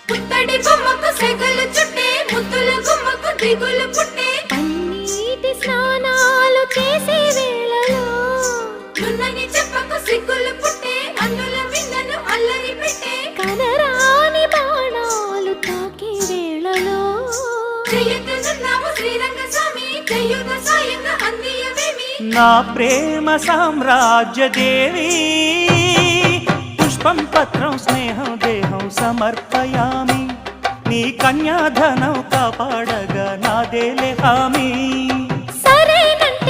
పుత్తడి బొమ్మకు సెగలు చుట్టే ముద్దుల గుమ్మకు దిగులు పుట్టే పన్నీటి స్నానాలు చేసే వేళలో నున్నని చెప్పకు సిగ్గులు పుట్టే అన్నుల విన్నను అల్లరి పెట్టే కనరాని బాణాలు తాకే వేళలో చెయ్యెత్తునున్నావు శ్రీరంగ స్వామి చెయ్యుత సాయంగా అందియవేమి నా ప్రేమ సామ్రాజ్య దేవి పుష్పం పత్రం స్నేహం దేహం సమర్పయామి నీ కన్యాధనం కాపాడగా నాదేలే హామీ